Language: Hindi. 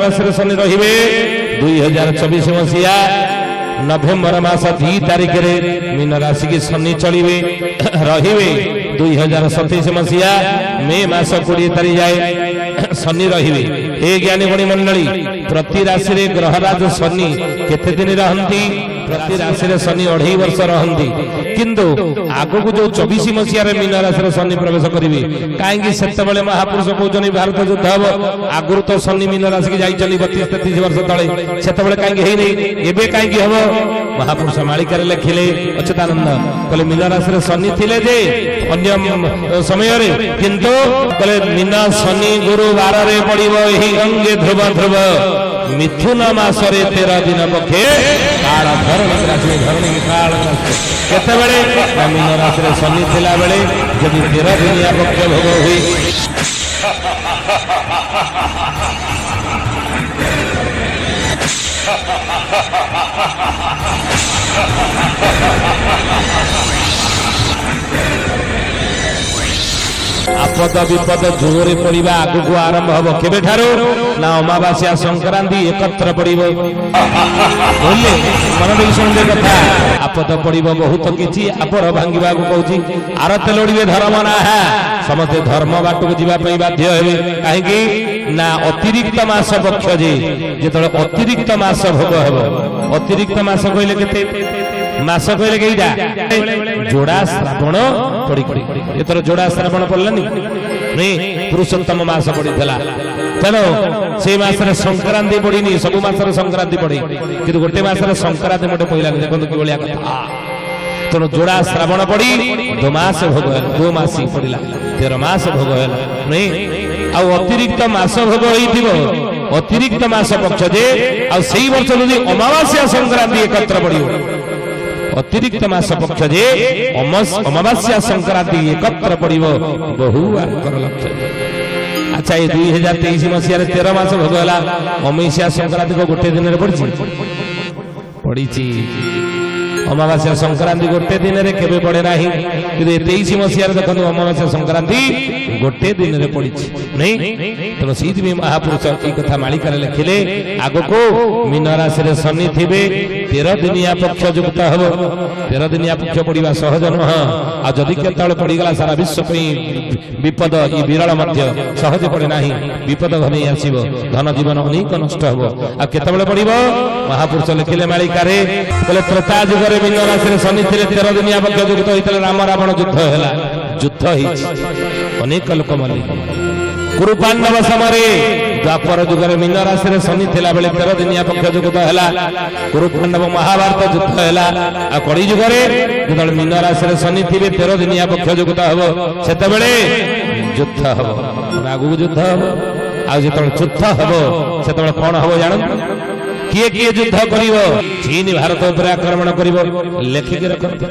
मासरे शनि रहिबे 2024 मसिया नवेम्बर मास 2 तारिख रे मीन राशि की शनि चलिबे रहिबे 2027 मसिया मे मास 20 तारिख जाए शनि रहिबे। ए ज्ञानी गुणी मंडली प्रति राशि रे ग्रहराज शनि केते दिन रहंती प्रति राशि रे शनि 2.5 वर्ष रहंती किंतु आगो को जो 24 मसिया रे मीन राशि रे शनि प्रवेश करिवे काहेकि सेते बेले महापुरुष कहउजनी भारत युद्ध हबो आगुरु तो शनि मीन राशि की जाई चली 32-33 वर्ष तळे सेते बेले काहेकि हेइ नै एबे काहेकि हबो महापुरुष मालिका रे लिखिले अच्युतानंद कहले मीन राशि रे शनि थिले जे अन्य समय रे किंतु कहले मीन शनि गुरुवार रे पड़िबो एही अंगे ध्रुव ध्रुव मिथुन मासरे 13 दिन पक्षे काल धरण राशि धरणी काल केते बेले मीन राशि रे शनि थिला बेले जदि 13 दिनिया पक्ष भोग होई आपद विपद जोरे पड़िबा आगु को आरंभ हबो केबे ठारो ना अमावास्या संक्रांति एकत्र पड़िबो बोले मन देई सुनदे कथा आपद पड़िबो बहुत किछि आपड़ भांगिबा को कहूची आरते लोडिबे धर्म ना है समते धर्म बाटू को जीवा पई बाध्य हेबे काहे कि ना अतिरिक्त मास पक्ष जे जेतले अतिरिक्त मास भोग हेबो अतिरिक्त मास कहले केते मास कहले केइटा जोड़ा श्रावण पड़ी एतर जोड़ा श्रावण पड़लानी नहीं पुरुषोत्तम मास पड़ीला तेनो से मास रे संक्रांति पड़ीनी सब मास रे संक्रांति पड़ी किंतु गोटे मास रे संक्रांति मोटे पहिला देखो कि बलिया कथा तेनो जोड़ा श्रावण पड़ी 2 मास भोग 2 मासी पड़ीला 13 मास भोग है नहीं आ अतिरिक्त मास भोग होइथिबो अतिरिक्त मास पक्ष जे आ सेही वर्ष जदि अमावास्या संक्रांति एकत्र पड़ियो अतिरिक्त मास पक्ष जे अमावास्या संक्रांति एकत्र पड़िबो बहु आकर लक्ष्य। अच्छा ये 2023 मसिया रे 13 मास भोग होला अमावास्या संक्रांति को गोटे दिन रे पड़ीची अमावास्या संक्रांति गोटे दिन रे केबे पड़े नाही कि 23 मसिया रे देखो अमावास्या संक्रांति गोटे दिन रे पड़ीची नहीं तो सीधी में महापुरुष की कथा मालिका रे लिखिले आगो को मीन राशि रे शनि थिबे 13 दिनिया पक्ष युक्त हबो 13 दिनिया पक्ष पड़िबा सहज नह आ जदि केतळ पड़ीगला सारा विश्व पई विपद ई विरल मध्य सहज पड़े नाही विपद घने आसीबो धन जीवन अनेक नष्ट हबो आ केतबेले पड़िबो महापुरुष लिखिले मालिका रे कहले त्रेता युग रे मीन राशि रे शनि थिले 13 दिनिया पक्ष युक्त होइतले राम रावण युद्ध हैला युद्ध हिच अनेक लोक मले कुरु पांडव समरे द्वापर युग रे मीन राशि रे शनि थिला बेले 13 दिनिया पक्ष युक्त हैला कुरु पांडव महाभारत युद्ध हैला आ कड़ी युग रे जदल मीन राशि रे शनि थिबे 13 दिनिया पक्ष युक्त हबो सेते बेले युद्ध हबो आगु युद्ध हबो आ जेतल युद्ध हबो सेते कोन हबो जानत किए किए युद्ध करिवो चीन भारत ऊपर आक्रमण करिवो लेखिक रखत।